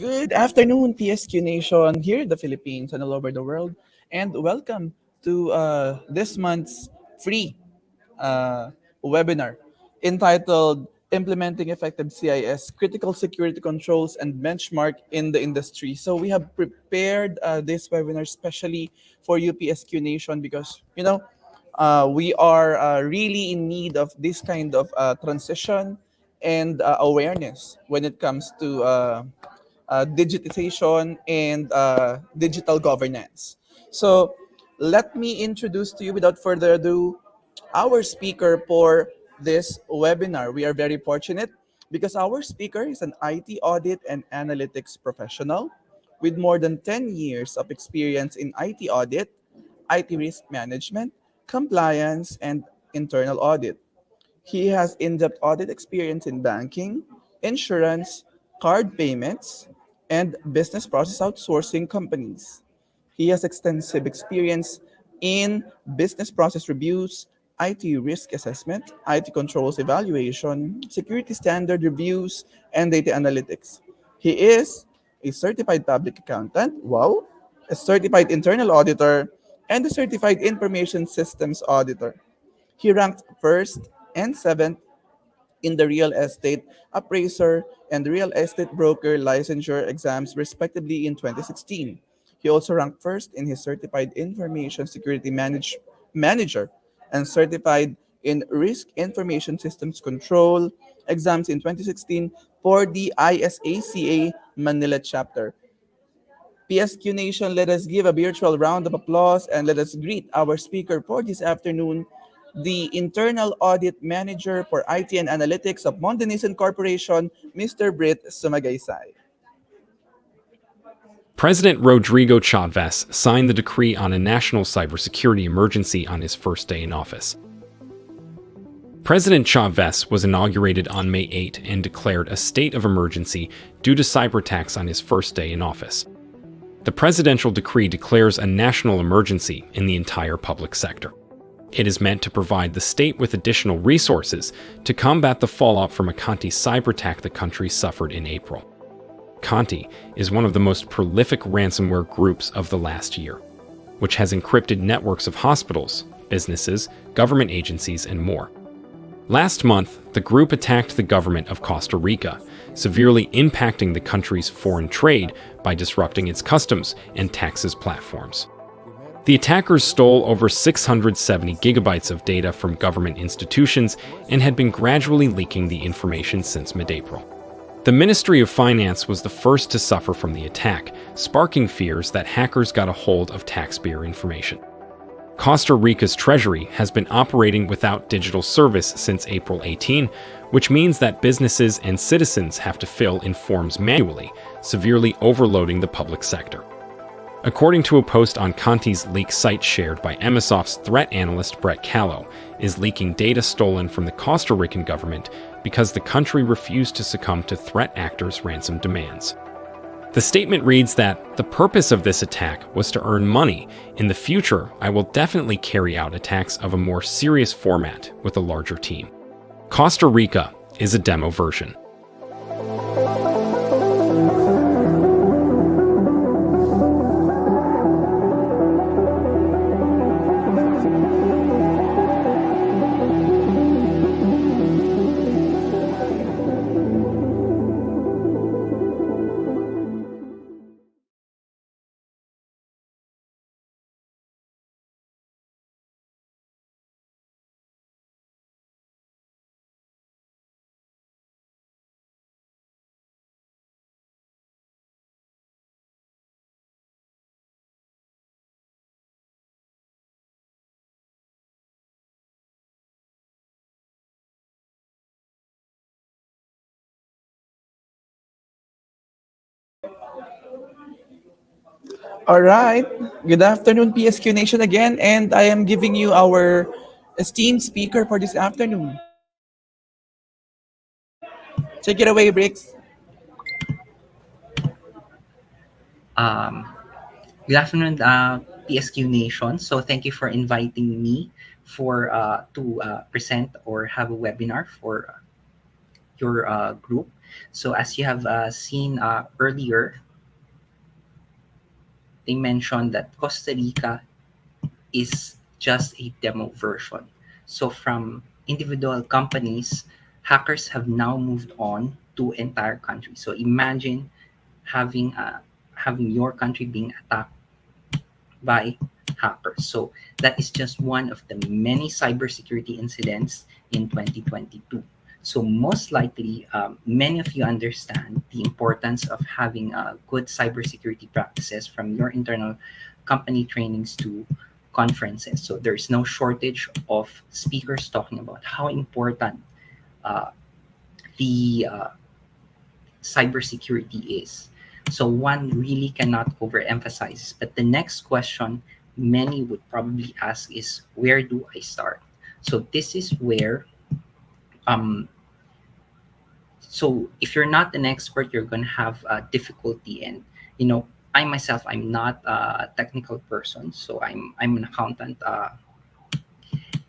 Good afternoon, PSQ Nation, here in the Philippines and all over the world, and welcome to this month's free uh, webinar entitled Implementing Effective CIS Critical Security Controls and Benchmark in the Industry. So, we have prepared this webinar especially for you, PSQ Nation, because we are really in need of this kind of transition and awareness when it comes to digitization and digital governance. So let me introduce to you without further ado our speaker for this webinar. We are very fortunate because our speaker is an IT audit and analytics professional with more than 10 years of experience in IT audit, IT risk management, compliance, and internal audit. He has in-depth audit experience in banking, insurance, card payments, and business process outsourcing companies. He has extensive experience in business process reviews, IT risk assessment, IT controls evaluation, security standard reviews, and data analytics. He is a certified public accountant, wow, a certified internal auditor, and a certified information systems auditor. He ranked first and seventh in the real estate appraiser and real estate broker licensure exams, respectively, in 2016. He also ranked first in his certified information security manager and certified in risk information systems control exams in 2016 for the ISACA Manila chapter. PSQ Nation, let us give a virtual round of applause and let us greet our speaker for this afternoon, the Internal Audit Manager for IT and Analytics of Mondanisan Corporation, Mr. Britt Sumagaysay. President Rodrigo Chavez signed the decree on a national cybersecurity emergency on his first day in office. President Chavez was inaugurated on May 8 and declared a state of emergency due to cyber attacks on his first day in office. The presidential decree declares a national emergency in the entire public sector. It is meant to provide the state with additional resources to combat the fallout from a Conti cyber attack the country suffered in April. Conti is one of the most prolific ransomware groups of the last year, which has encrypted networks of hospitals, businesses, government agencies, and more. Last month, the group attacked the government of Costa Rica, severely impacting the country's foreign trade by disrupting its customs and taxes platforms. The attackers stole over 670 gigabytes of data from government institutions and had been gradually leaking the information since mid-April. The Ministry of Finance was the first to suffer from the attack, sparking fears that hackers got a hold of taxpayer information. Costa Rica's treasury has been operating without digital service since April 18, which means that businesses and citizens have to fill in forms manually, severely overloading the public sector. According to a post on Conti's leak site shared by Emisoft's threat analyst Brett Callow, is leaking data stolen from the Costa Rican government because the country refused to succumb to threat actors' ransom demands. The statement reads that the purpose of this attack was to earn money. In the future, I will definitely carry out attacks of a more serious format with a larger team. Costa Rica is a demo version. All right. Good afternoon, PSQ Nation again, and I am giving you our esteemed speaker for this afternoon. Take it away, Bricks. Um, Good afternoon, PSQ Nation. So thank you for inviting me for to present or have a webinar for your group. So as you have seen earlier, they mentioned that Costa Rica is just a demo version. So from individual companies, hackers have now moved on to entire countries. So imagine having having your country being attacked by hackers. So that is just one of the many cybersecurity incidents in 2022. So most likely, many of you understand the importance of having good cybersecurity practices from your internal company trainings to conferences. So there's no shortage of speakers talking about how important uh, the cybersecurity is. So one really cannot overemphasize. But the next question many would probably ask is, where do I start? So this is where um, so if you're not an expert, you're going to have difficulty. And you know, I myself, I'm not a technical person, so I'm an accountant,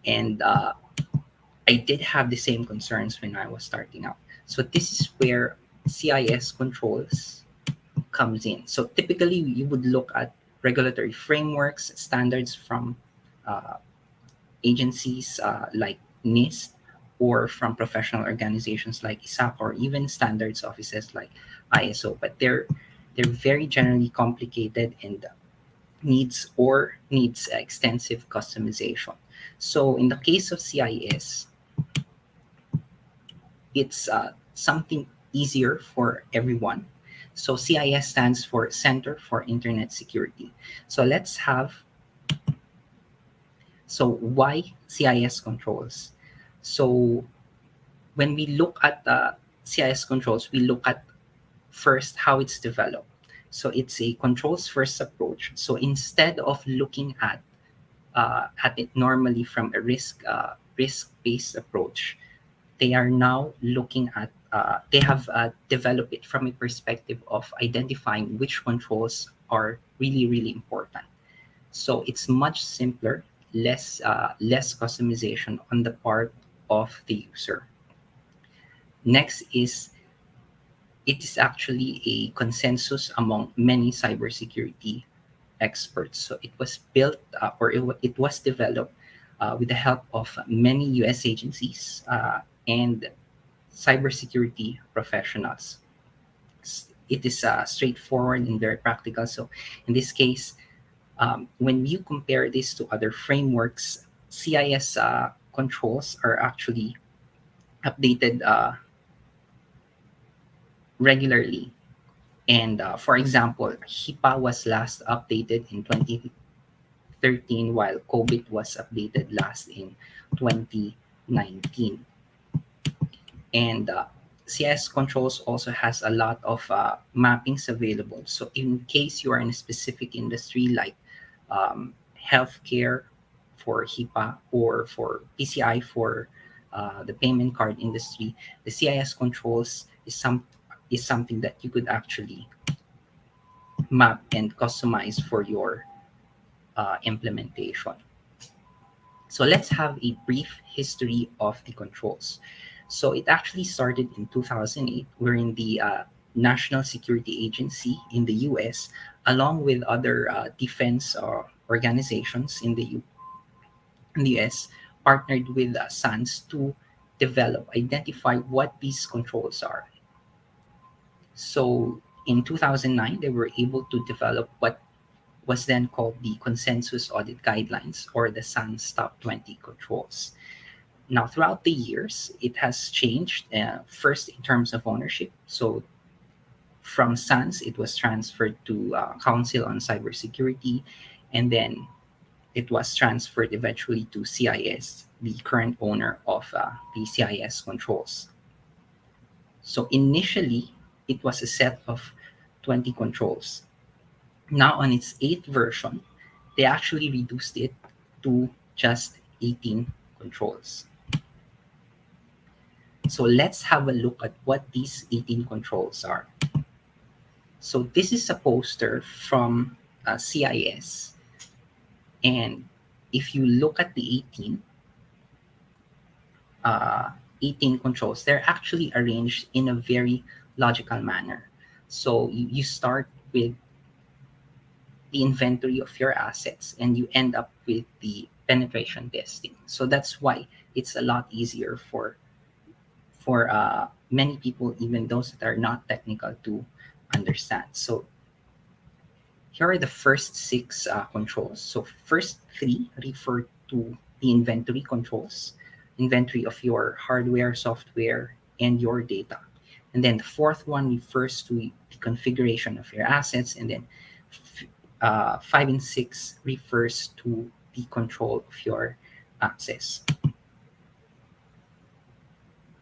and I did have the same concerns when I was starting out. So this is where CIS controls comes in. So typically, you would look at regulatory frameworks, standards from uh, agencies like NIST, or from professional organizations like ISAC, or even standards offices like ISO. But they're very generally complicated and needs extensive customization. So in the case of CIS, it's something easier for everyone. So CIS stands for Center for Internet Security. So let's have, so why CIS controls? So when we look at CIS controls, we look at first how it's developed. So it's a controls first approach. So instead of looking at it normally from a risk based approach, they are now looking at they have developed it from a perspective of identifying which controls are really important. So it's much simpler, less customization on the part of the user. Next is, it is actually a consensus among many cybersecurity experts. So it was built it was developed with the help of many US agencies and cybersecurity professionals. It is straightforward and very practical. So in this case, when you compare this to other frameworks, CIS controls are actually updated regularly. And for example, HIPAA was last updated in 2013, while COVID was updated last in 2019. And CIS Controls also has a lot of mappings available. So in case you are in a specific industry like healthcare for HIPAA, or for PCI for the payment card industry, the CIS Controls is something that you could actually map and customize for your implementation. So let's have a brief history of the controls. So it actually started in 2008, wherein the National Security Agency in the US, along with other defense organizations in the US, partnered with SANS to identify what these controls are. So in 2009, they were able to develop what was then called the Consensus Audit Guidelines, or the SANS Top 20 controls. Now, throughout the years, it has changed, first in terms of ownership. So from SANS, it was transferred to Council on Cybersecurity, and then it was transferred eventually to CIS, the current owner of the CIS controls. So initially, it was a set of 20 controls. Now, on its eighth version, they actually reduced it to just 18 controls. So let's have a look at what these 18 controls are. So this is a poster from CIS. And if you look at the 18, 18 controls, they're actually arranged in a very logical manner. So you start with the inventory of your assets and you end up with the penetration testing. So that's why it's a lot easier for many people, even those that are not technical, to understand. So here are the first six controls. So first three refer to the inventory controls, inventory of your hardware, software, and your data. And then the fourth one refers to the configuration of your assets. And then five and six refers to the control of your access.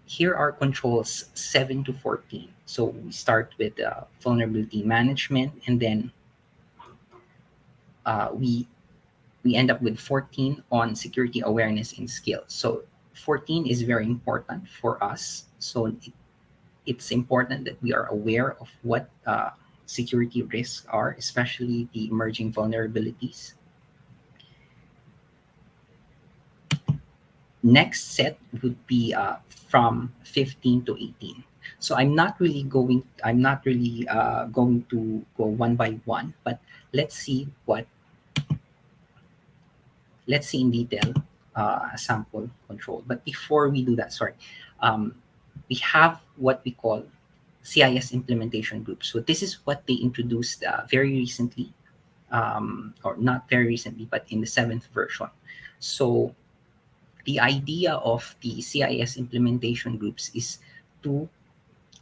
Here are controls 7 to 14. So we start with vulnerability management, and then we end up with 14 on security awareness and skills. So 14 is very important for us. So it's important that we are aware of what security risks are, especially the emerging vulnerabilities. Next set would be from 15 to 18. So I'm not really going to go one by one, but let's see what let's see in detail a sample control. But before we do that, sorry, um, we have what we call CIS implementation groups. So this is what they introduced very recently, or not very recently, but in the seventh version. So the idea of the CIS implementation groups is to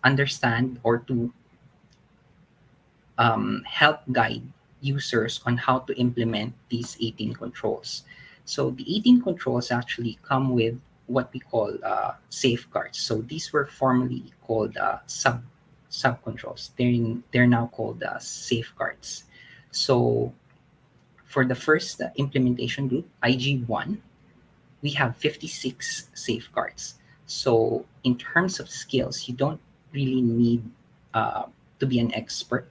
understand or to help guide users on how to implement these 18 controls. So the 18 controls actually come with what we call safeguards. So these were formerly called sub controls. They're now called safeguards. So for the first implementation group, IG1, we have 56 safeguards. So in terms of skills, you don't really need uh, to be an expert.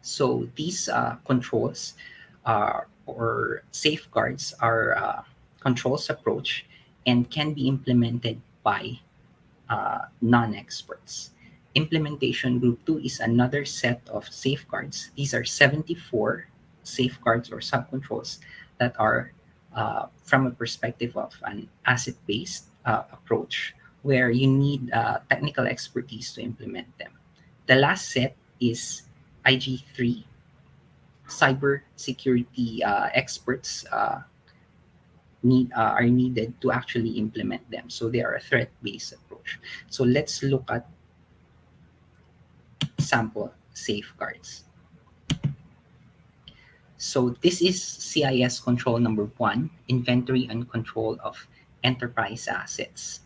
So these controls or safeguards are controls approach and can be implemented by non-experts. Implementation Group 2 is another set of safeguards. These are 74 safeguards or subcontrols that are from a perspective of an asset-based approach where you need technical expertise to implement them. The last set is IG3. Cyber security experts are needed to actually implement them. So they are a threat-based approach. So let's look at sample safeguards. So this is CIS control number 1, inventory and control of enterprise assets.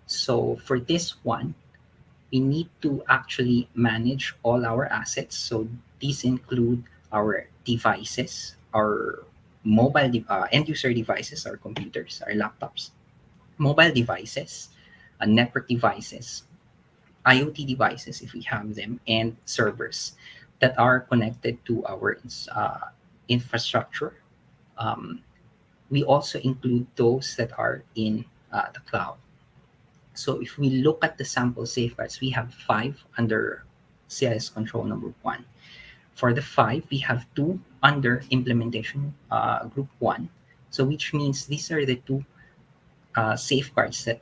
So for this one, we need to actually manage all our assets. So these include our devices, our end user devices, our computers, our laptops, mobile devices, network devices, IoT devices if we have them, and servers that are connected to our infrastructure. Um, we also include those that are in the cloud. So if we look at the sample safeguards, we have 5 under CIS control number 1. For the 5, we have 2 under implementation group 1. So which means these are the 2 safeguards that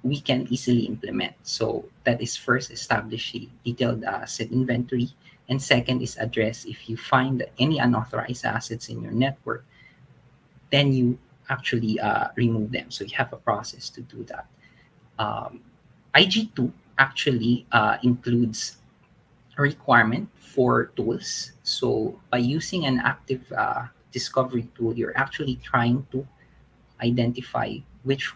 we can easily implement. So that is first, establish a detailed asset inventory. And second is address if you find any unauthorized assets in your network, then you actually remove them. So you have a process to do that. IG2 actually includes a requirement for tools. So by using an active discovery tool, you're actually trying to identify which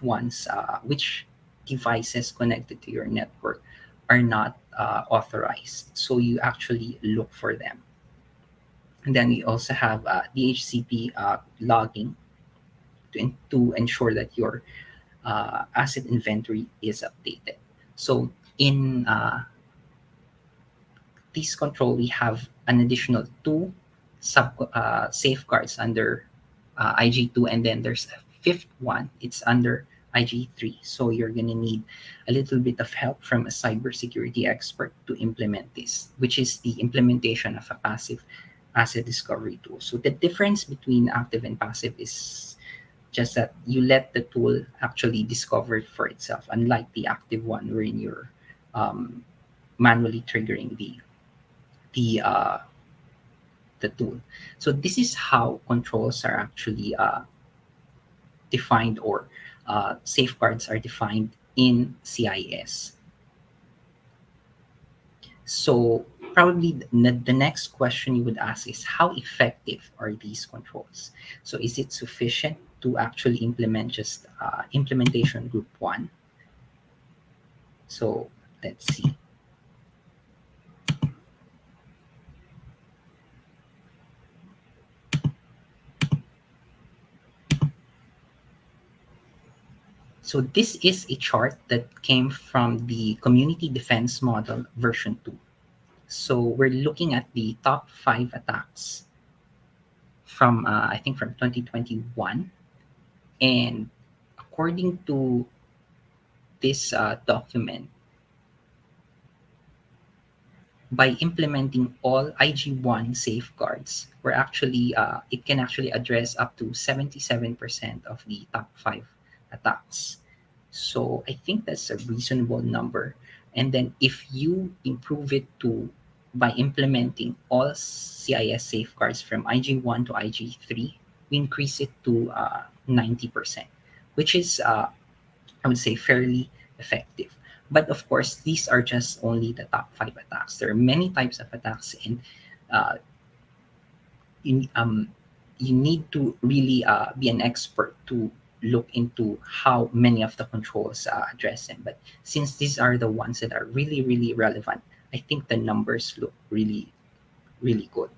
devices connected to your network are not authorized. So you actually look for them. And then we also have DHCP logging to ensure that your asset inventory is updated. So in this control, we have an additional 2 safeguards under IG2, and then there's a fifth one. It's under IG3. So you're going to need a little bit of help from a cybersecurity expert to implement this, which is the implementation of a passive asset discovery tool. So the difference between active and passive is just that you let the tool actually discover it for itself, unlike the active one wherein you're um, manually triggering the uh, the tool. So this is how controls are actually defined, or safeguards are defined in CIS. So probably the next question you would ask is, how effective are these controls? So is it sufficient to actually implement just implementation group one? So let's see. So this is a chart that came from the Community Defense Model version 2. So we're looking at the top 5 attacks from I think from 2021, and according to this document, by implementing all IG1 safeguards, we're actually it can actually address up to 77% of the top 5 attacks. So I think that's a reasonable number. And then if you improve it to by implementing all CIS safeguards from IG1 to IG3, we increase it to 90%, which is I would say fairly effective. But of course, these are just only the top 5 attacks. There are many types of attacks, and uh, you, um, you need to really be an expert to look into how many of the controls address them. But since these are the ones that are really, really relevant, I think the numbers look really, really good.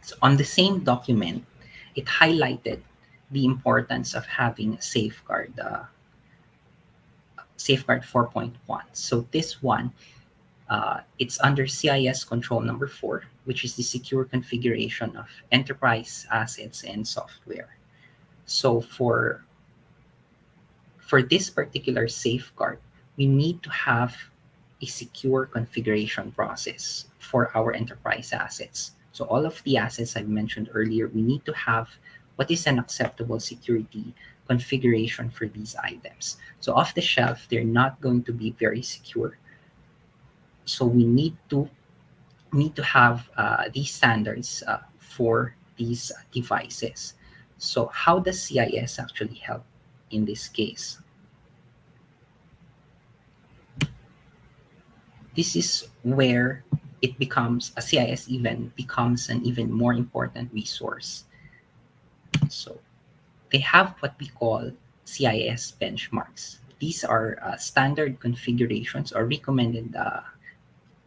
So on the same document, it highlighted the importance of having a safeguard 4.1. So this one, it's under CIS control number 4, which is the secure configuration of enterprise assets and software. So for this particular safeguard, we need to have a secure configuration process for our enterprise assets. So all of the assets I've mentioned earlier, we need to have what is an acceptable security configuration for these items. So off the shelf, they're not going to be very secure. So we need to have these standards for these devices. So how does CIS actually help in this case? This is where it becomes a CIS even becomes an even more important resource. So they have what we call CIS benchmarks. These are standard configurations or recommended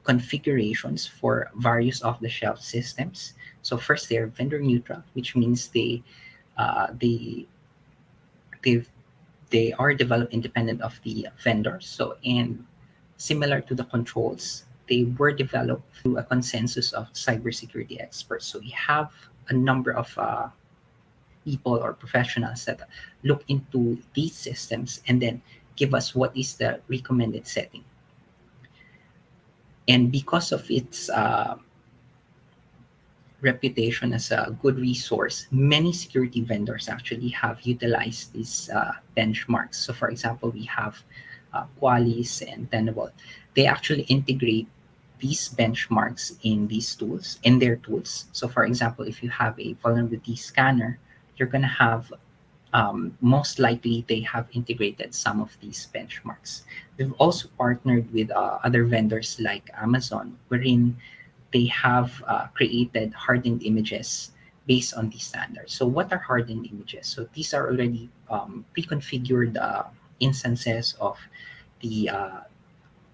configurations for various off-the-shelf systems. So first, they're vendor neutral, which means uh, they they they are developed independent of the vendors. So, and similar to the controls, they were developed through a consensus of cybersecurity experts. So we have a number of people or professionals that look into these systems and then give us what is the recommended setting. And because of its reputation as a good resource, many security vendors actually have utilized these benchmarks. So, for example, we have Qualys and Tenable. They actually integrate these benchmarks in these tools, in their tools. So, for example, if you have a vulnerability scanner, you're going to have most likely they have integrated some of these benchmarks. We've also partnered with other vendors like Amazon, wherein they have created hardened images based on these standards. So, what are hardened images? So, these are already pre-configured instances of the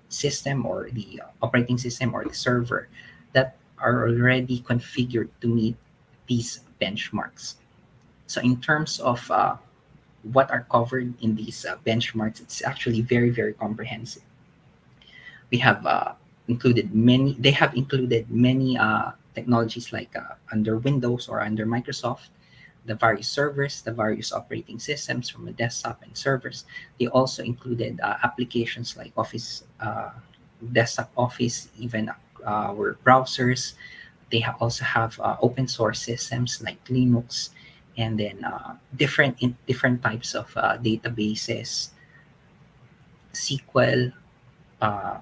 system or the operating system or the server that are already configured to meet these benchmarks. So, in terms of what are covered in these benchmarks, it's actually very, very comprehensive. We have they have included many technologies like under Windows or under Microsoft, the various servers, the various operating systems from a desktop and servers. They also included applications like Office, desktop Office, even our browsers. They also have open source systems like Linux, and then different types of databases, SQL,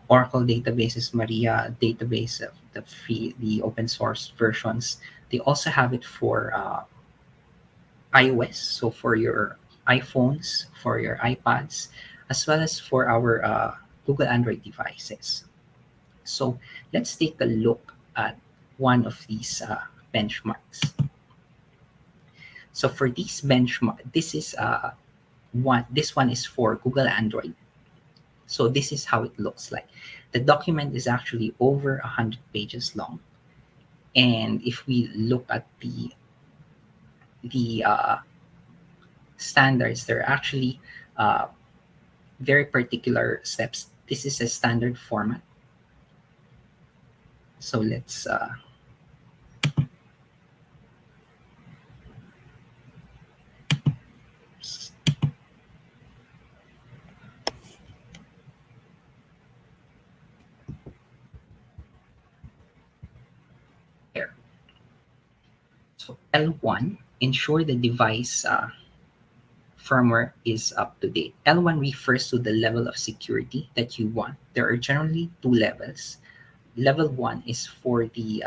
Oracle databases, Maria database, of the open source versions. They also have it for iOS, so for your iPhones, for your iPads, as well as for our Google Android devices. So let's take a look at one of these benchmarks. So for these benchmark, this is one. This one is for Google Android. So this is how it looks like. The document is actually over 100 pages long, and if we look at the standards, there are actually uh, very particular steps. This is a standard format. So let's here. So L1, ensure the device firmware is up to date. L1 refers to the level of security that you want. There are generally two levels. Level 1 is for the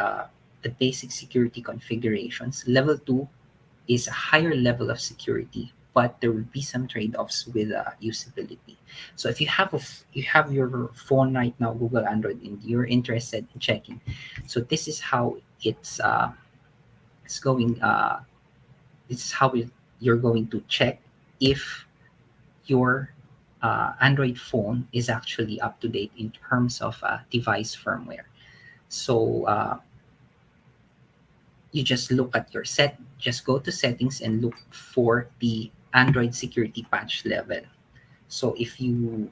basic security configurations. Level 2 is a higher level of security, but there will be some trade-offs with usability. So if you have your phone right now, Google Android, and you're interested in checking, so this is how it's going. This is how you're going to check if your Android phone is actually up to date in terms of device firmware. So you just look at your just go to settings and look for the Android security patch level. So if you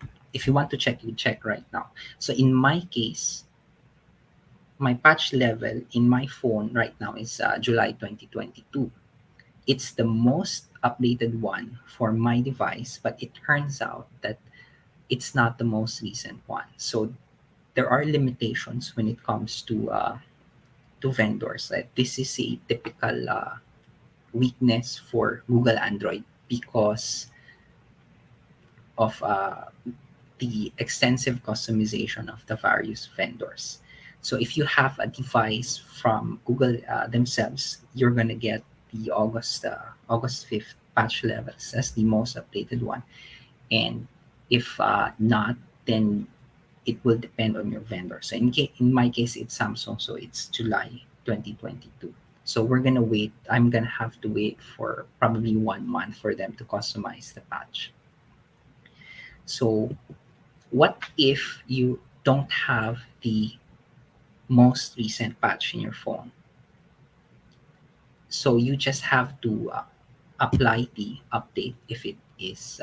want to check, you check right now. So in my case, my patch level in my phone right now is July 2022. It's the most updated one for my device, but it turns out that it's not the most recent one. So there are limitations when it comes to vendors. This is a typical weakness for Google Android because of the extensive customization of the various vendors. So if you have a device from Google themselves, you're gonna get the August 5th patch levels as the most updated one. And if not, then it will depend on your vendor. So in my case, it's Samsung, so it's July 2022. So we're gonna wait. I'm gonna have to wait for probably 1 month for them to customize the patch. So what if you don't have the most recent patch in your phone? So you just have to apply the update if it is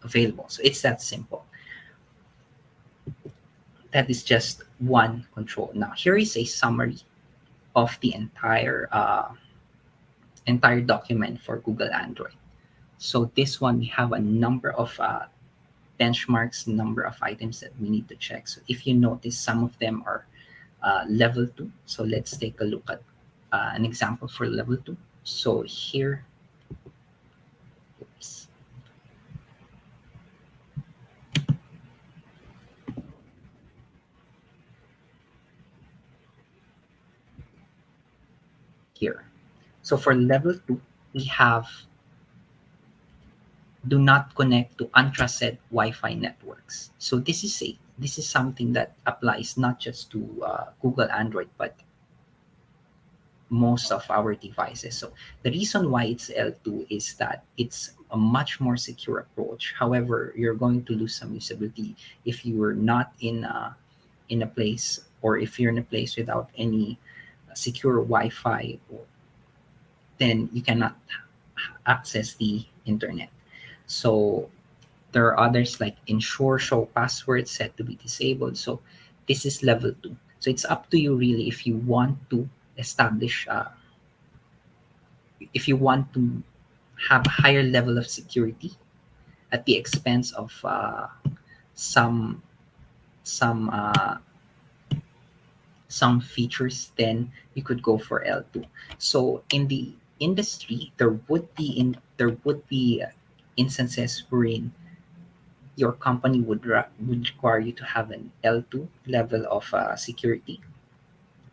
available. So it's that simple. That is just one control. Now here is a summary of the entire document for Google Android. So this one, we have a number of benchmarks, number of items that we need to check. So if you notice, some of them are level 2. So let's take a look at an example for level 2. So here, oops, here. So for level 2, we have do not connect to untrusted Wi-Fi networks. So this is something that applies not just to Google Android, but most of our devices. So the reason why it's L2 is that it's a much more secure approach. However, you're going to lose some usability if you are not in a place, or if you're in a place without any secure Wi-Fi, then you cannot access the internet. So there are others like ensure show password set to be disabled. So this is level 2. So it's up to you really if you want to establish, if you want to have a higher level of security at the expense of some some uh, some features, then you could go for L2. So in the industry, there would be instances wherein your company would require you to have an L2 level of security.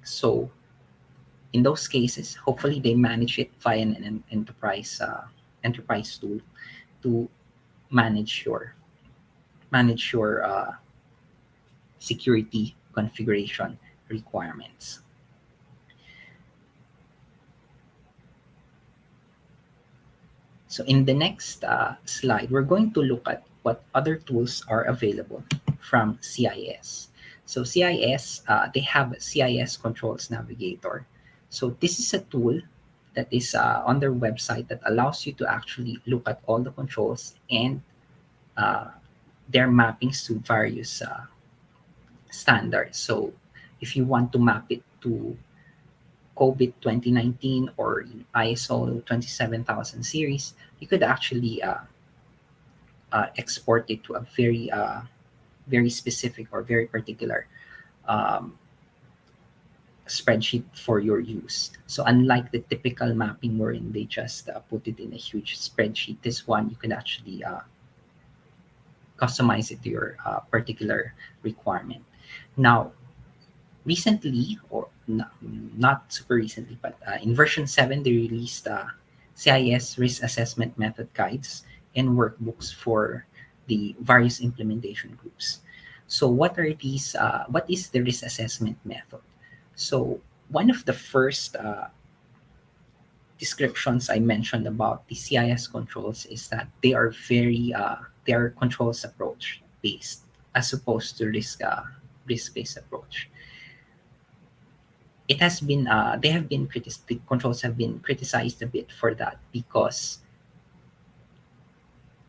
So in those cases, hopefully they manage it via an enterprise tool to manage your manage your security configuration requirements. So in the next slide, we're going to look at what other tools are available from CIS. So CIS, they have CIS Controls Navigator. So this is a tool that is on their website that allows you to actually look at all the controls and uh, their mappings to various standards. So if you want to map it to COVID 2019 or ISO 27000 series, you could actually export it to a very specific or very particular um, spreadsheet for your use. So unlike the typical mapping wherein they just put it in a huge spreadsheet, this one you can actually customize it to your particular requirement. Now, recently, or not super recently, but in version 7, they released CIS risk assessment method guides and workbooks for the various implementation groups. So what are these? What is the risk assessment method? So one of the first descriptions I mentioned about the CIS controls is that they are controls approach based as opposed to risk based approach. It has been they have been the controls have been criticized a bit for that because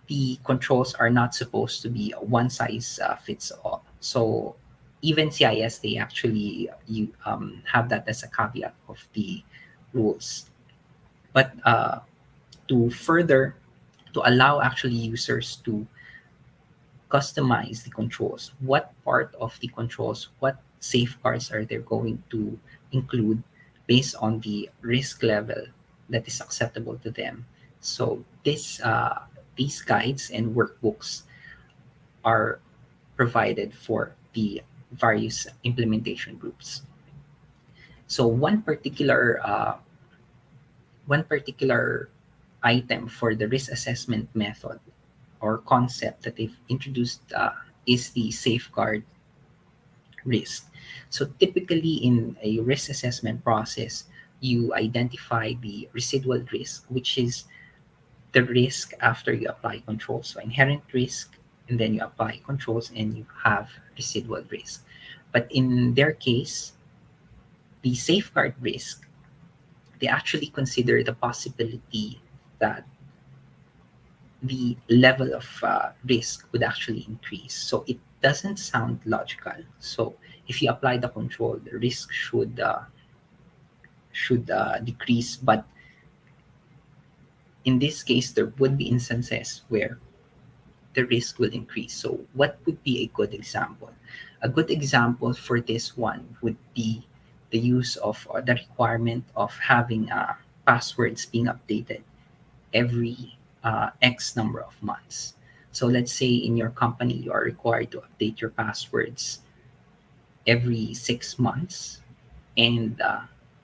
the controls are not supposed to be a one size fits all. So even CIS, they actually you have that as a caveat of the rules. But to further to allow actually users to customize the controls, what part of the controls, what safeguards are they going to include based on the risk level that is acceptable to them. So these guides and workbooks are provided for the various implementation groups. So one particular item for the risk assessment method or concept that they've introduced is the safeguard risk. So typically in a risk assessment process, you identify the residual risk, which is the risk after you apply controls. So inherent risk, and then you apply controls and you have residual risk. But in their case, the safeguard risk, they actually consider the possibility that the level of risk would actually increase. So it doesn't sound logical. So if you apply the control, the risk should decrease. But in this case, there would be instances where the risk will increase. So what would be a good example? A good example for this one would be the use of the requirement of having passwords being updated every X number of months. So let's say in your company, you are required to update your passwords every 6 months, and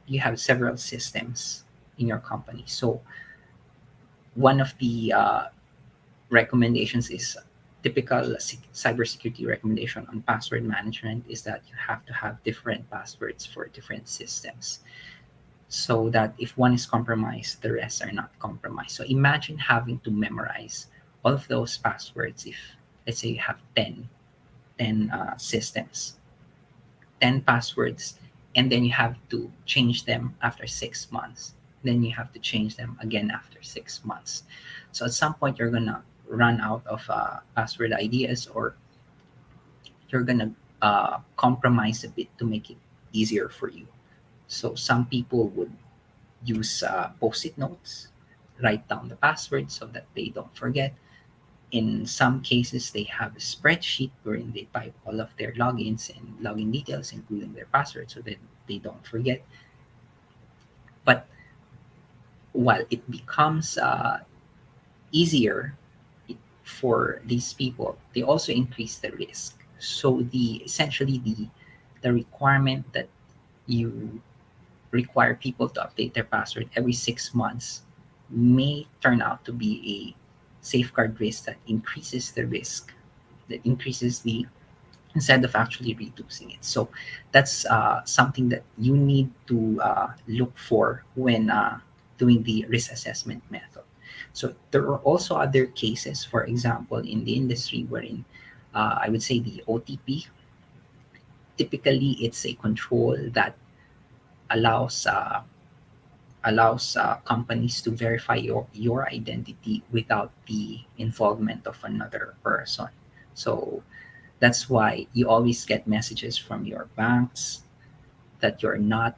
you have several systems in your company. So one of the recommendations is typical cybersecurity recommendation on password management is that you have to have different passwords for different systems so that if one is compromised, the rest are not compromised. So imagine having to memorize all of those passwords if, let's say, you have 10 systems, 10 passwords, and then you have to change them after 6 months. Then you have to change them again after 6 months. So at some point, you're going to run out of password ideas, or you're going to compromise a bit to make it easier for you. So some people would use post-it notes, write down the password so that they don't forget. In some cases, they have a spreadsheet wherein they type all of their logins and login details, including their password, so that they don't forget. But while it becomes easier for these people, they also increase the risk. So the requirement that you require people to update their password every 6 months may turn out to be a safeguard risk that increases the risk, that increases the instead of actually reducing it. So that's something that you need to look for when doing the risk assessment method. So there are also other cases, for example, in the industry wherein I would say the OTP, typically it's a control that allows companies to verify your identity without the involvement of another person. So that's why you always get messages from your banks that you're not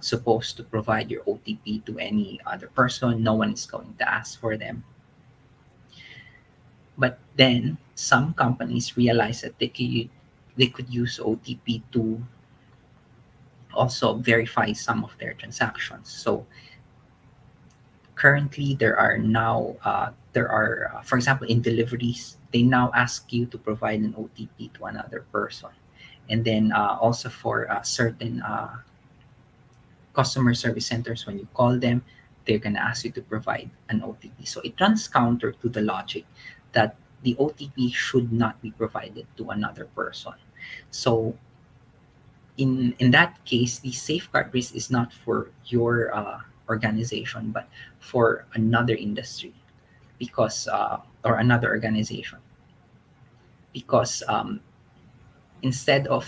supposed to provide your OTP to any other person. No one is going to ask for them. But then some companies realize that they could use OTP to also verify some of their transactions. So currently there are for example, in deliveries, they now ask you to provide an OTP to another person. And then also for certain customer service centers, when you call them, they're going to ask you to provide an OTP. So it runs counter to the logic that the OTP should not be provided to another person. So in that case, the safeguard risk is not for your organization, but for another industry, because or another organization, because instead of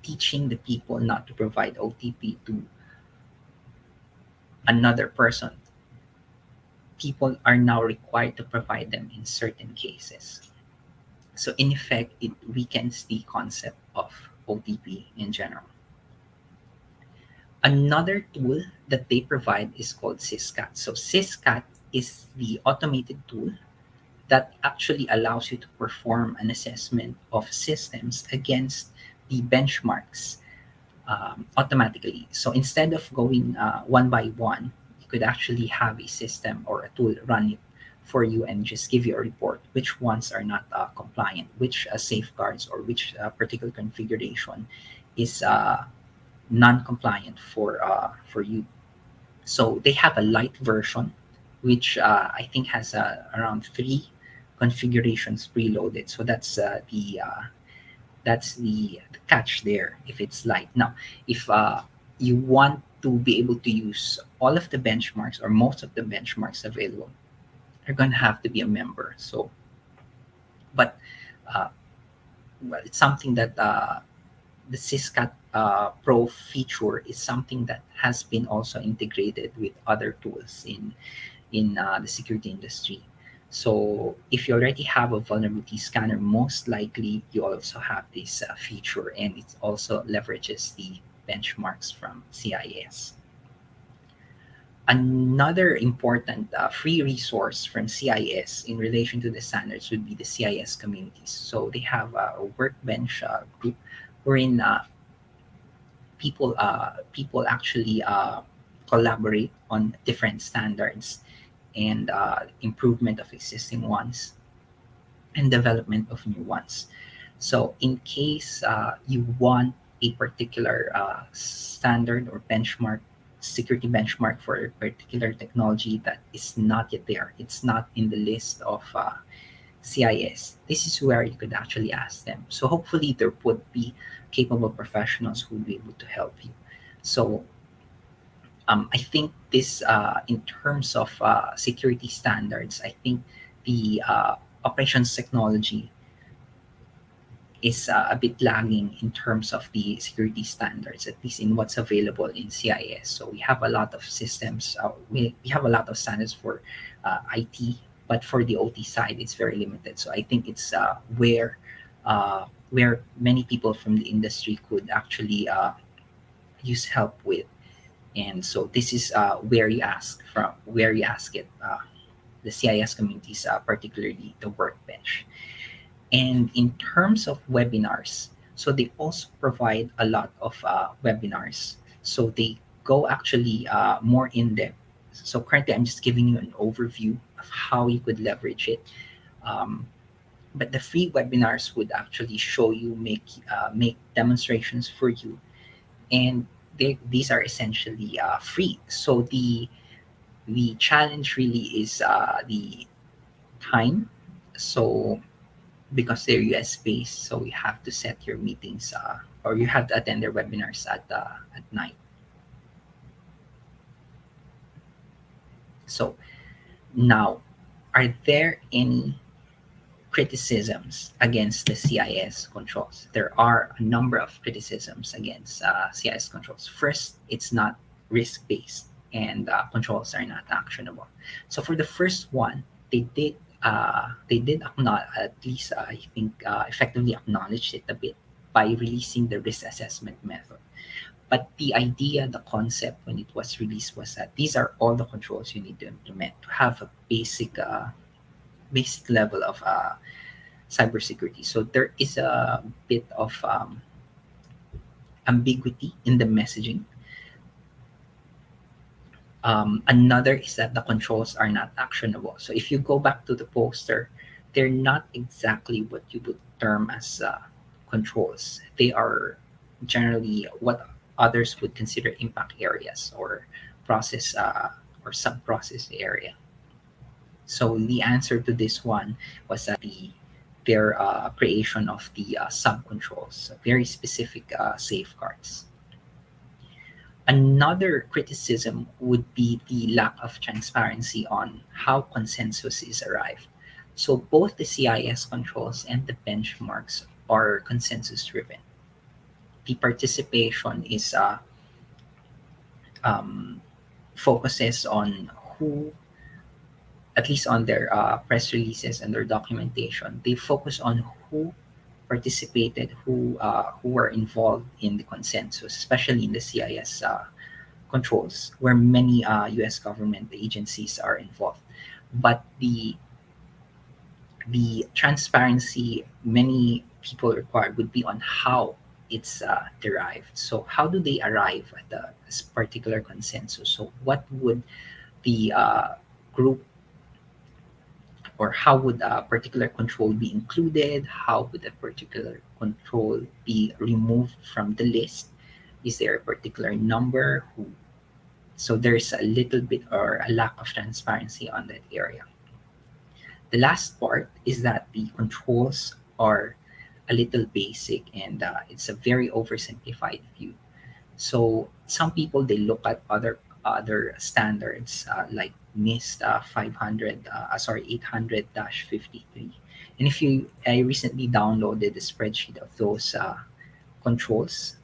teaching the people not to provide OTP to another person, people are now required to provide them in certain cases. So in effect, it weakens the concept of OTP in general. Another tool that they provide is called SysCat. So SysCat is the automated tool that actually allows you to perform an assessment of systems against the benchmarks automatically. So instead of going one by one, you could actually have a system or a tool run it for you and just give you a report which ones are not compliant, which safeguards or which particular configuration is non-compliant for you. So they have a light version, which I think has around 3 configurations preloaded. So that's the catch there if it's light. Now, if you want to be able to use all of the benchmarks or most of the benchmarks available, you're going to have to be a member. So, but uh, well, it's something that the SysCat Pro feature is something that has been also integrated with other tools in the security industry. So if you already have a vulnerability scanner, most likely you also have this feature, and it also leverages the benchmarks from CIS. Another important free resource from CIS in relation to the standards would be the CIS communities. So they have a workbench group wherein people actually collaborate on different standards and improvement of existing ones and development of new ones. So in case you want a particular standard or benchmark, security benchmark for a particular technology that is not yet there, it's not in the list of CIS, this is where you could actually ask them. So hopefully there would be capable professionals who will be able to help you. So I think this, in terms of security standards, I think the operations technology is a bit lagging in terms of the security standards, at least in what's available in CIS. So we have a lot of systems, we have a lot of standards for IT, but for the OT side, it's very limited. So I think it's where where many people from the industry could actually use help with. And so this is where you ask it, the CIS communities, particularly the workbench. And in terms of webinars, so they also provide a lot of webinars. So they go actually more in depth. So currently, I'm just giving you an overview of how you could leverage it. Um, but the free webinars would actually show you, make demonstrations for you, and these are essentially free. So the challenge really is the time. So because they're US based, so you have to set your meetings, or you have to attend their webinars at night. So now, are there any criticisms against the CIS controls? There are a number of criticisms against CIS controls. First, it's not risk based, and controls are not actionable. So for the first one, they did acknowledge, at least I think, effectively acknowledged it a bit by releasing the risk assessment method. But the idea, the concept when it was released was that these are all the controls you need to implement to have a basic level of cybersecurity. So there is a bit of ambiguity in the messaging. Another is that the controls are not actionable. So if you go back to the poster, they're not exactly what you would term as controls. They are generally what others would consider impact areas or process or sub-process area. So the answer to this one was that their creation of the sub-controls, very specific safeguards. Another criticism would be the lack of transparency on how consensus is arrived. So both the CIS controls and the benchmarks are consensus driven. The participation is um, focuses on who, at least on their press releases and their documentation, they focus on who participated, who were involved in the consensus, especially in the CIS controls, where many U.S. government agencies are involved. But the transparency many people require would be on how it's derived. So how do they arrive at this particular consensus? So what would the group, or how would a particular control be included? How would a particular control be removed from the list? Is there a particular number? So there's a little bit or a lack of transparency on that area. The last part is that the controls are a little basic, and it's a very oversimplified view. So some people, they look at other standards like NIST 500, 800-53. And if you, I recently downloaded a spreadsheet of those controls,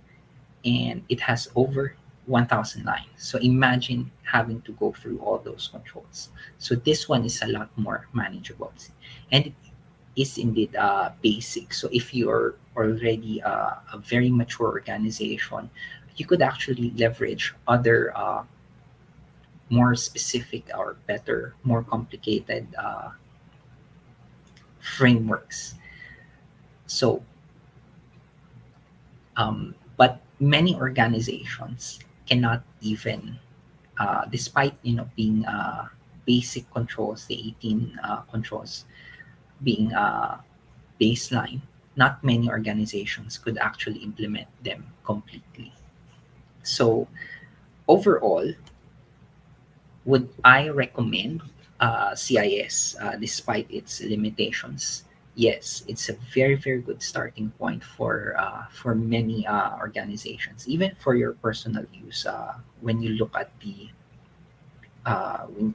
and it has over 1000 lines. So imagine having to go through all those controls. So this one is a lot more manageable, and it is indeed basic. So if you're already a very mature organization, you could actually leverage other more specific or better, more complicated frameworks. So, but many organizations cannot even, despite being basic controls, the 18 controls being baseline, not many organizations could actually implement them completely. So overall, would I recommend CIS despite its limitations? Yes, it's a very, very good starting point for many organizations, even for your personal use. When you look at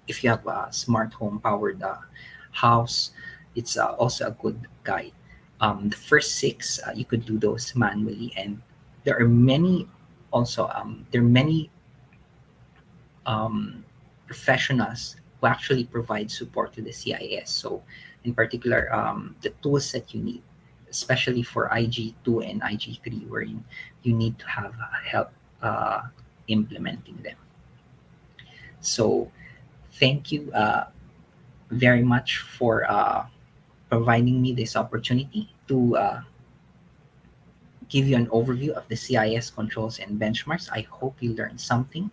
if you have a smart home powered house, it's also a good guide. The first six, you could do those manually, and there are many also. There are many um, professionals who actually provide support to the CIS. So, in particular, the tools that you need, especially for IG2 and IG3, where you need to have help uh, implementing them. So thank you very much for providing me this opportunity to give you an overview of the CIS controls and benchmarks. I hope you learned something.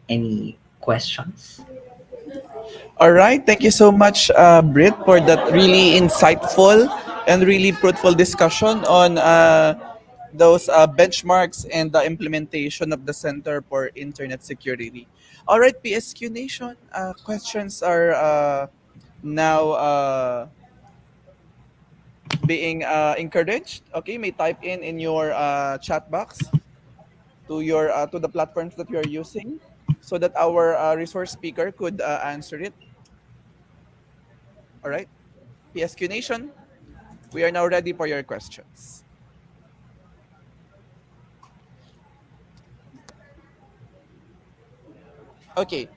Any questions? All right. Thank you so much, Britt, for that really insightful and really fruitful discussion on those benchmarks and the implementation of the Center for Internet Security. All right, PSQ Nation, questions are now being encouraged. Okay, may type in your chat box to your to the platforms that you are using, so that our resource speaker could answer it. All right, PSQ Nation, we are now ready for your questions. Okay,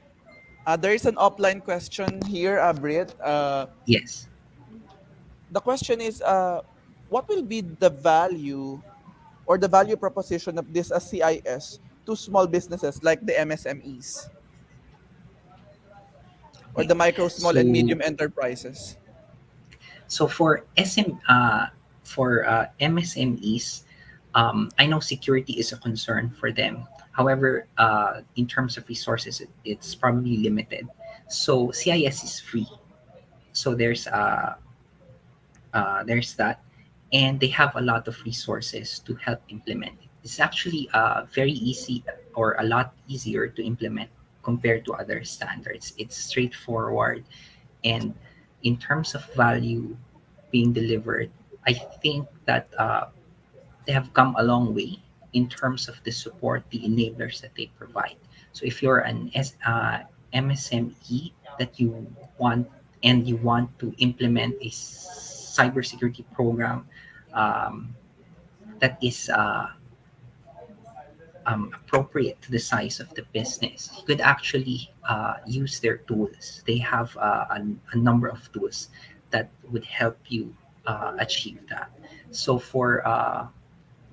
there is an offline question here, Britt. Yes. The question is, what will be the value or the value proposition of this CIS to small businesses like the MSMEs or Okay. the micro, small, and So medium enterprises? for MSMEs, I know security is a concern for them. However, in terms of resources, it's probably limited. So CIS is free. So there's that, and they have a lot of resources to help implement it. It's actually very easy, or a lot easier to implement compared to other standards. It's straightforward, and in terms of value being delivered, I think that they have come a long way in terms of the support, the enablers that they provide. So if you're an MSME that you want, and you want to implement a cybersecurity program that is appropriate to the size of the business, you could actually use their tools. They have a number of tools that would help you achieve that. So for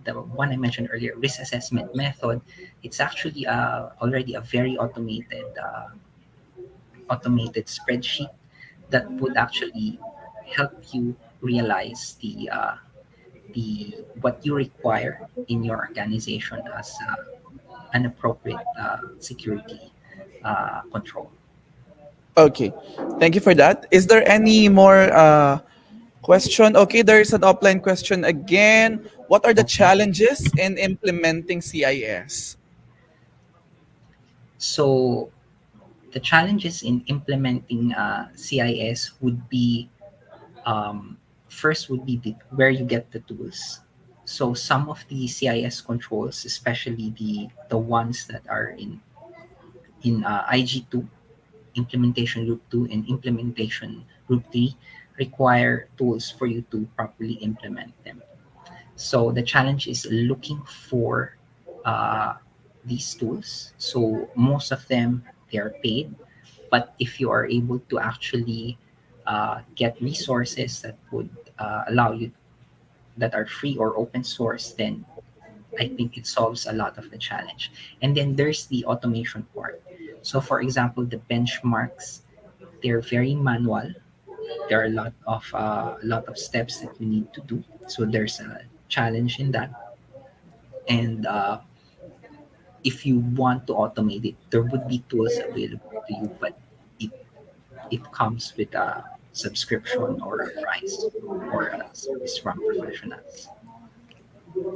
the one I mentioned earlier, risk assessment method, it's actually already a very automated spreadsheet that would actually help you realize the what you require in your organization as an appropriate security control. Okay, thank you for that. Is there any more question? Okay, there is an offline question again. What are the Okay. challenges in implementing CIS? So the challenges in implementing CIS would be, um, first would be where you get the tools. So some of the CIS controls, especially the ones that are in IG2, implementation group 2 and implementation group 3, require tools for you to properly implement them. So the challenge is looking for uh, these tools. So most of them, they are paid, but if you are able to actually get resources that would allow you, that are free or open source, then I think it solves a lot of the challenge. And then there's the automation part. So for example, the benchmarks, they're very manual. There are a lot of steps that you need to do. So there's a challenge in that. And if you want to automate it, there would be tools available to you, but it it comes with a subscription or a price for service from professionals.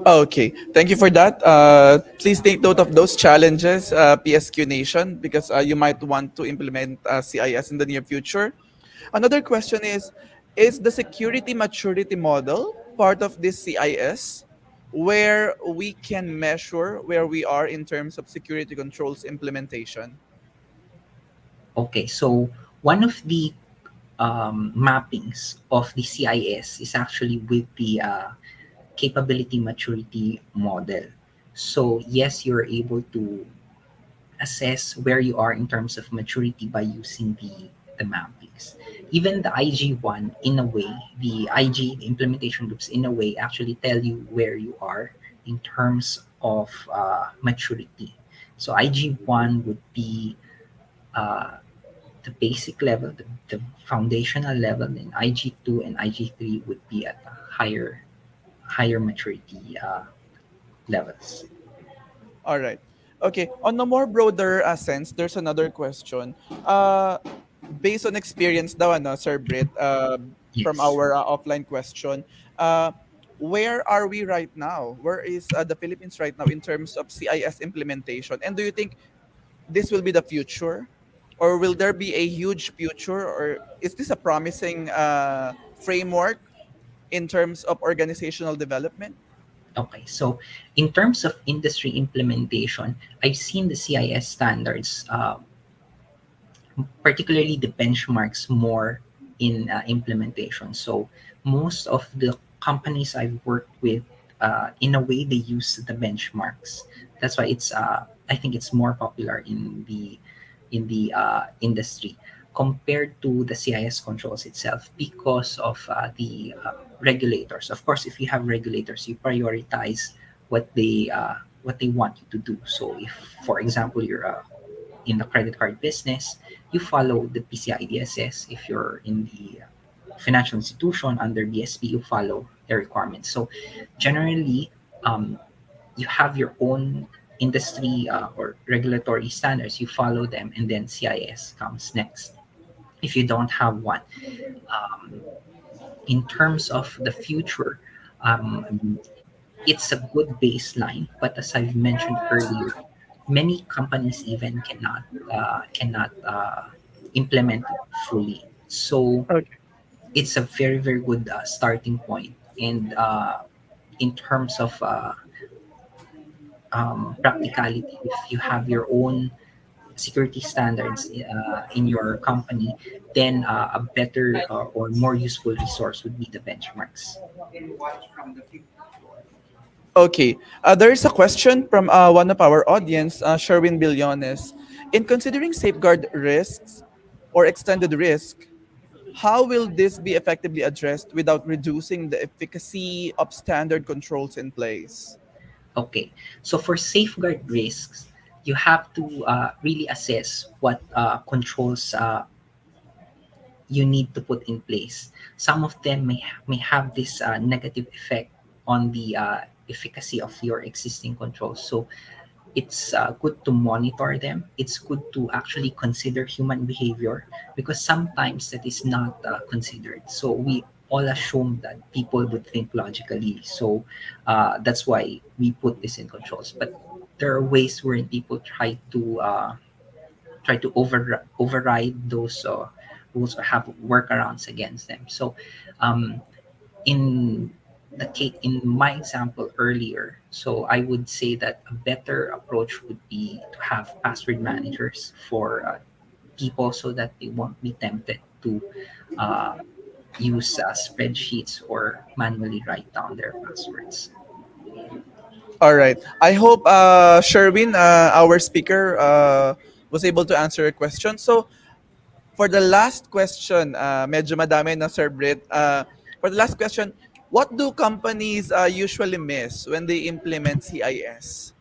Okay, thank you for that. Please take note of those challenges, PSQ Nation, because you might want to implement CIS in the near future. Another question is the security maturity model part of this CIS, where we can measure where we are in terms of security controls implementation? Okay, so one of the mappings of the CIS is actually with the capability maturity model. So yes, you're able to assess where you are in terms of maturity by using the the mappings. Even the IG1, in a way, the IG, the implementation groups, in a way, actually tell you where you are in terms of maturity. So IG1 would be uh, the basic level, the foundational level, and IG2 and IG3 would be at a higher maturity levels. All right. Okay. On a more broader sense, there's another question. Uh, Based on experience daw, ano, Sir Britt, from Yes. our offline question, uh, where are we right now? Where is the Philippines right now in terms of CIS implementation? And do you think this will be the future? Or will there be a huge future? Or is this a promising framework in terms of organizational development? Okay, so in terms of industry implementation, I've seen the CIS standards, particularly the benchmarks, more in implementation. So most of the companies I've worked with, in a way, they use the benchmarks. That's why I think it's more popular in the industry compared to the CIS controls itself because of the regulators. Of course, if you have regulators, you prioritize what they want you to do. So if, for example, you're in the credit card business, you follow the PCI DSS. If you're in the financial institution under BSP, you follow the requirements. So generally, um, you have your own industry or regulatory standards. You follow them, and then CIS comes next. If you don't have one, um, in terms of the future, um, it's a good baseline. But as I've mentioned earlier, many companies even cannot implement it fully. So Okay. it's a very good starting point. And in terms of practicality, if you have your own security standards in your company, then a better or more useful resource would be the benchmarks. Okay. There is a question from one of our audience, Sherwin Billones. In considering safeguard risks or extended risk, how will this be effectively addressed without reducing the efficacy of standard controls in place? Okay, so for safeguard risks, you have to really assess what controls you need to put in place. Some of them may have this negative effect on the efficacy of your existing controls. So it's good to monitor them. It's good to actually consider human behavior because sometimes that is not considered. So we all assume that people would think logically. So that's why we put this in controls. But there are ways wherein people try to override those rules or have workarounds against them. So um, in the case in my example earlier, so I would say that a better approach would be to have password managers for people so that they won't be tempted to uh, use spreadsheets or manually write down their passwords. All right. I hope Sherwin, our speaker, was able to answer your question. So for the last question, medyo madami na Sir Britt. For the last question, what do companies usually miss when they implement CIS?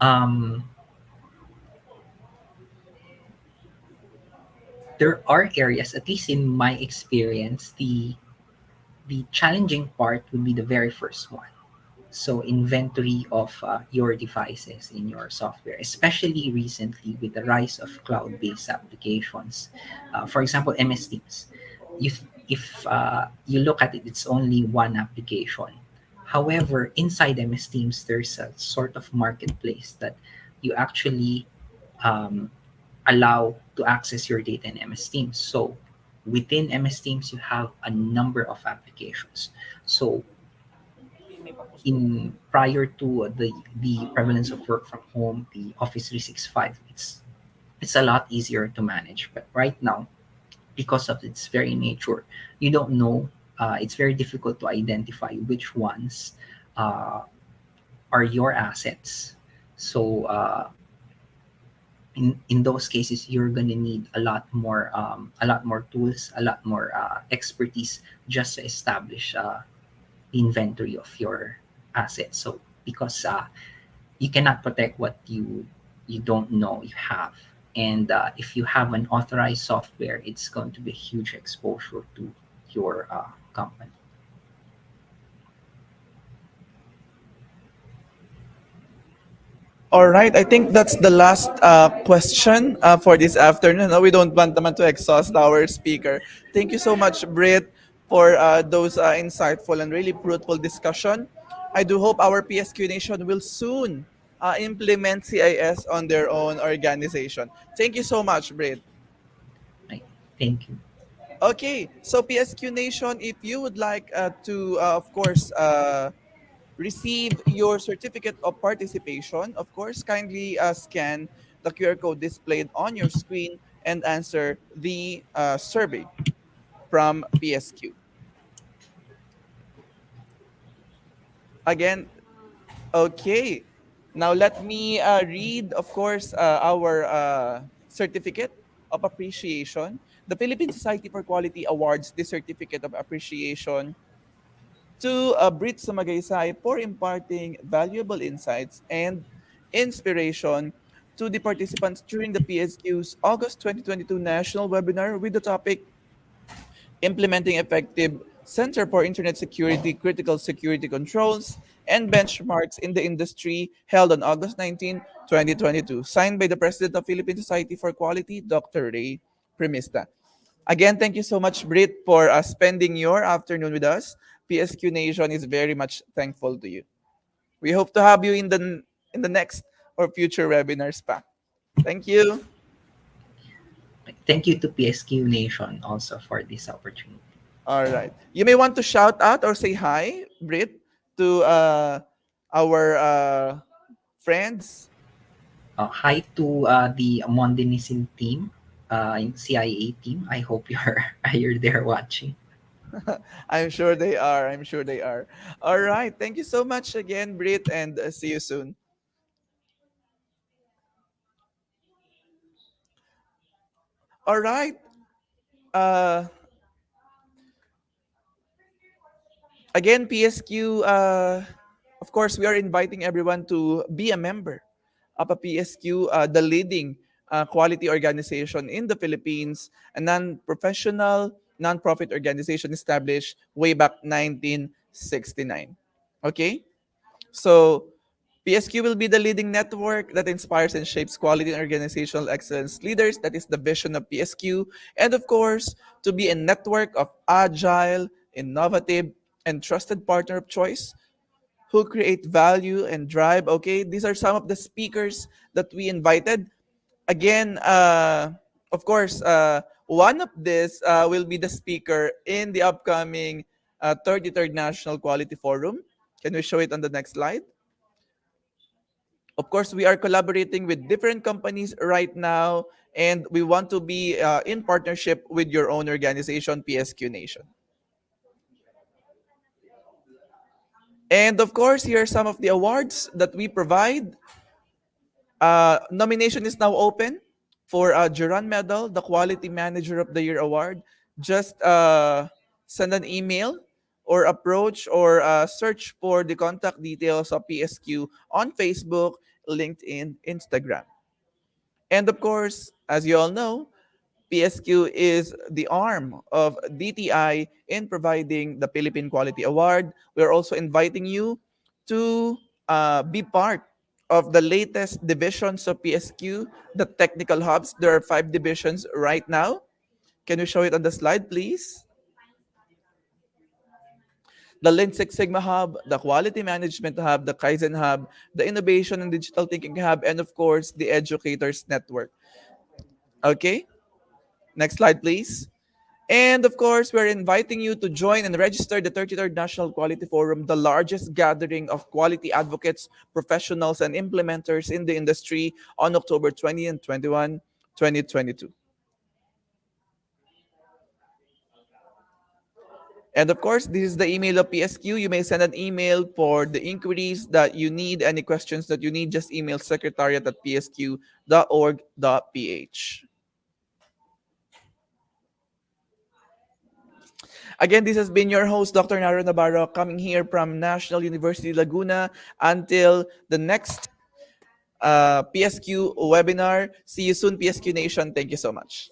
Um, there are areas, at least in my experience, the challenging part would be the very first one. So inventory of your devices in your software, especially recently with the rise of cloud-based applications. For example, MS Teams. If you look at it, it's only one application. However, inside MS Teams, there's a sort of marketplace that you actually um, allow to access your data in MS Teams. So within MS Teams, you have a number of applications. So in prior to the prevalence of work from home, the Office 365, it's a lot easier to manage. But right now, because of its very nature, you don't know. It's very difficult to identify which ones uh, are your assets. So In those cases, you're gonna need a lot more tools, a lot more expertise just to establish the inventory of your assets. So because you cannot protect what you don't know you have, and if you have an authorized software, it's going to be a huge exposure to your company. All right, I think that's the last question for this afternoon. No, we don't want naman to exhaust our speaker. Thank you so much, Britt, for those insightful and really fruitful discussion. I do hope our PSQ Nation will soon implement CIS on their own organization. Thank you so much, Britt. Right? Thank you. Okay, so PSQ Nation, if you would like to, of course, receive your certificate of participation, of course, kindly scan the QR code displayed on your screen and answer the survey from PSQ. Again, okay. Now let me read, of course, our certificate of appreciation. The Philippine Society for Quality awards this certificate of appreciation to Brit Sumagaysay for imparting valuable insights and inspiration to the participants during the PSQ's August 2022 national webinar with the topic Implementing Effective Center for Internet Security Critical Security Controls and Benchmarks in the Industry held on August 19, 2022, signed by the President of Philippine Society for Quality, Dr. Ray Primista. Again, thank you so much, Brit, for spending your afternoon with us. PSQ Nation is very much thankful to you. We hope to have you in the next or future webinars pa. Thank you. Thank you to PSQ Nation also for this opportunity. All right. You may want to shout out or say hi, Brit, to our friends. Hi to the Mondenisin team, in CIA team. I hope you're you're there watching. I'm sure they are. I'm sure they are. All right. Thank you so much again, Brit, and see you soon. All right. Uh, Again, PSQ, of course, we are inviting everyone to be a member of a PSQ, the leading quality organization in the Philippines, a non-professional, non-profit organization established way back 1969. Okay? So, PSQ will be the leading network that inspires and shapes quality and organizational excellence leaders. That is the vision of PSQ. And of course, to be a network of agile, innovative, and trusted partner of choice who create value and drive. Okay, these are some of the speakers that we invited. Again, of course, one of this will be the speaker in the upcoming 33rd National Quality Forum. Can we show it on the next slide? Of course, we are collaborating with different companies right now, and we want to be in partnership with your own organization, PSQ Nation. And of course, here are some of the awards that we provide. Nomination is now open for Duran Medal, the Quality Manager of the Year Award. Just send an email or approach or search for the contact details of PSQ on Facebook, LinkedIn, Instagram. And of course, as you all know, PSQ is the arm of DTI in providing the Philippine Quality Award. We are also inviting you to be part of the latest divisions of PSQ, the technical hubs. There are 5 divisions right now. Can you show it on the slide, please? The Lean Six Sigma Hub, the Quality Management Hub, the Kaizen Hub, the Innovation and Digital Thinking Hub, and of course, the Educators Network. Okay, next slide, please. And of course, we're inviting you to join and register the 33rd National Quality Forum, the largest gathering of quality advocates, professionals, and implementers in the industry on October 20 and 21, 2022. And of course, this is the email of PSQ. You may send an email for the inquiries that you need, any questions that you need, just email secretariat@psq.org.ph. Again, this has been your host, Dr. Naro Navarro, coming here from National University Laguna. Until the next PSQ webinar. See you soon, PSQ Nation. Thank you so much.